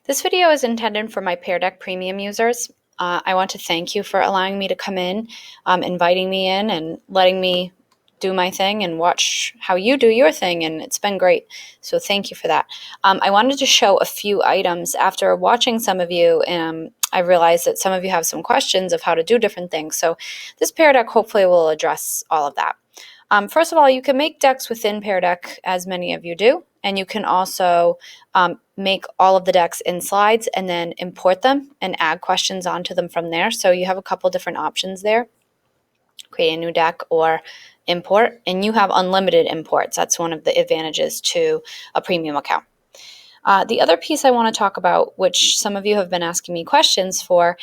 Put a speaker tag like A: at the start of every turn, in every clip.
A: This video is intended for my PearDeck Premium users. I want to thank you for allowing me to come in, inviting me in and letting me do my thing and watch how you do your thing, and it's been great. So thank you for that. I wanted to show a few items. After watching some of you, I realized that some of you have some questions of how to do different things. So this PearDeck hopefully will address all of that. First of all, you can make decks within PearDeck, as many of you do, and you can also make all of the decks in slides and then import them and add questions onto them from there. So you have a couple different options there. Create a new deck or import, and you have unlimited imports. That's one of the advantages to a premium account. The other piece I want to talk about, which some of you have been asking me questions for,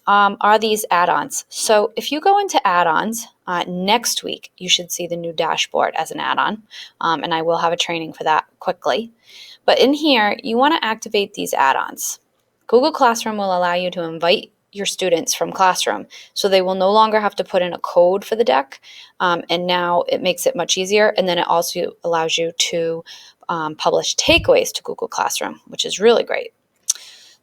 A: are these add-ons. So if you go into add-ons, next week you should see the new dashboard as an add-on, and I will have a training for that quickly. But in here, you want to activate these add-ons. Google Classroom will allow you to invite your students from Classroom, so they will no longer have to put in a code for the deck, and now it makes it much easier. And then it also allows you to publish takeaways to Google Classroom, which is really great.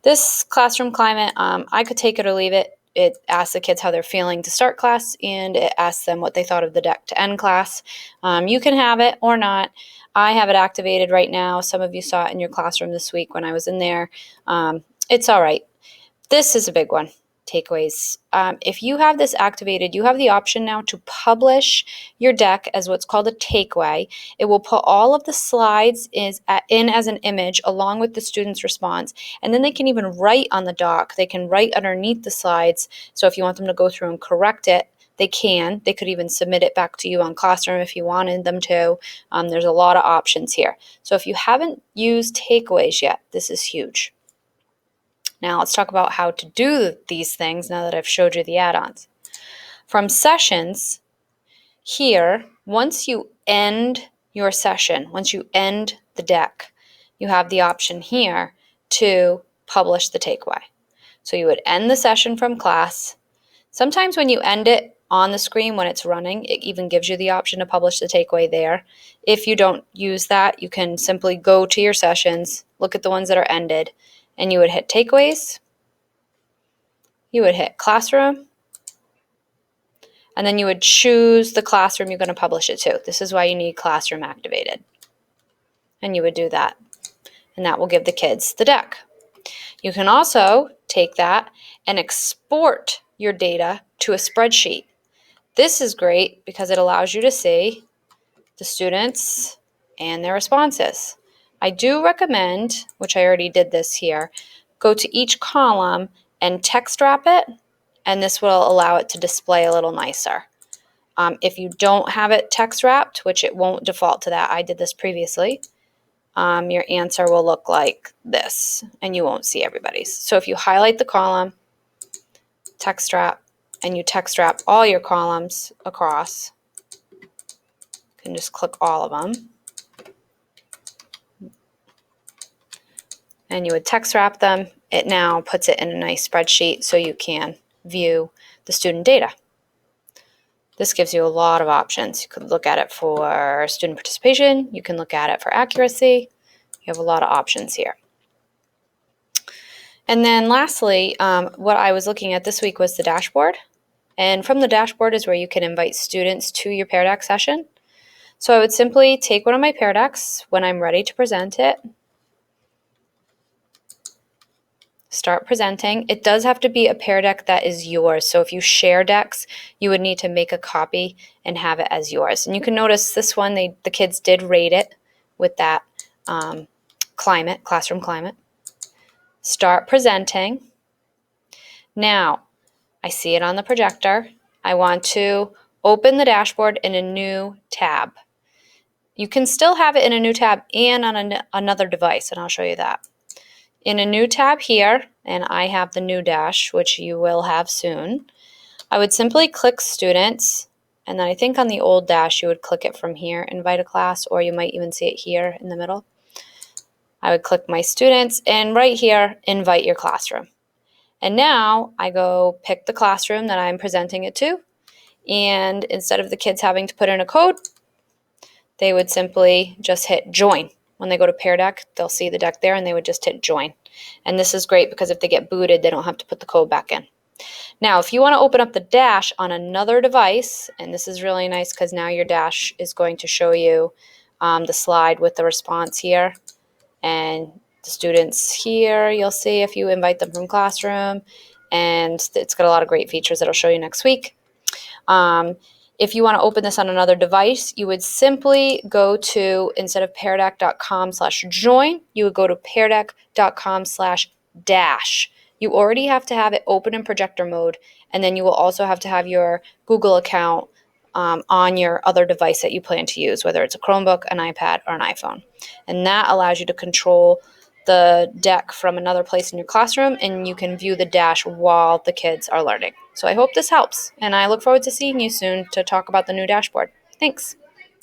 A: This classroom climate, I could take it or leave it. It asks the kids how they're feeling to start class, and it asks them what they thought of the deck to end class. You can have it or not. I have it activated right now. Some of you saw it in your classroom this week when I was in there. It's all right. This is a big one. Takeaways. If you have this activated, you have the option now to publish your deck as what's called a takeaway. It will put all of the slides in as an image along with the student's response, and then they can even write on the doc. They can write underneath the slides. So if you want them to go through and correct it, they can. They could even submit it back to you on Classroom if you wanted them to. There's a lot of options here. So if you haven't used takeaways yet, this is huge. Now let's talk about how to do these things now that I've showed you the add-ons. From sessions, here, once you end your session, once you end the deck, you have the option here to publish the takeaway. So you would end the session from class. Sometimes when you end it on the screen when it's running, it even gives you the option to publish the takeaway there. If you don't use that, you can simply go to your sessions, look at the ones that are ended, and you would hit takeaways, you would hit classroom, and then you would choose the classroom you're going to publish it to. This is why you need classroom activated. And you would do that, and that will give the kids the deck. You can also take that and export your data to a spreadsheet. This is great because it allows you to see the students and their responses. I do recommend, which I already did this here, go to each column and text wrap it, and this will allow it to display a little nicer. If you don't have it text wrapped, which it won't default to that, I did this previously, your answer will look like this, and you won't see everybody's. So if you highlight the column, text wrap, and you text wrap all your columns across, you can just click all of them. And you would text wrap them. It now puts it in a nice spreadsheet so you can view the student data. This gives you a lot of options. You could look at it for student participation. You can look at it for accuracy. You have a lot of options here. And then lastly, what I was looking at this week was the dashboard. And from the dashboard is where you can invite students to your PearDeck session. So I would simply take one of my PearDecks when I'm ready to present it. Start presenting. It does have to be a PearDeck that is yours. So if you share decks, you would need to make a copy and have it as yours. And you can notice this one, the kids did rate it with that classroom climate. Start presenting. Now, I see it on the projector. I want to open the dashboard in a new tab. You can still have it in a new tab and on another device, and I'll show you that. In a new tab here, and I have the new dash, which you will have soon, I would simply click students, and then I think on the old dash you would click it from here, invite a class, or you might even see it here in the middle. I would click my students, and right here, invite your classroom. And now I go pick the classroom that I'm presenting it to, and instead of the kids having to put in a code, they would simply just hit join, When they go to PearDeck, they'll see the deck there and they would just hit join. And this is great because if they get booted, they don't have to put the code back in. Now, if you want to open up the Dash on another device, and this is really nice because now your Dash is going to show you the slide with the response here. And the students here, you'll see if you invite them from Classroom. And it's got a lot of great features that I'll show you next week. If you want to open this on another device, you would simply go to, instead of peardeck.com/join, you would go to peardeck.com/dash. You already have to have it open in projector mode, and then you will also have to have your Google account on your other device that you plan to use, whether it's a Chromebook, an iPad, or an iPhone. And that allows you to control the deck from another place in your classroom, and you can view the Dash while the kids are learning. So I hope this helps, and I look forward to seeing you soon to talk about the new dashboard. Thanks.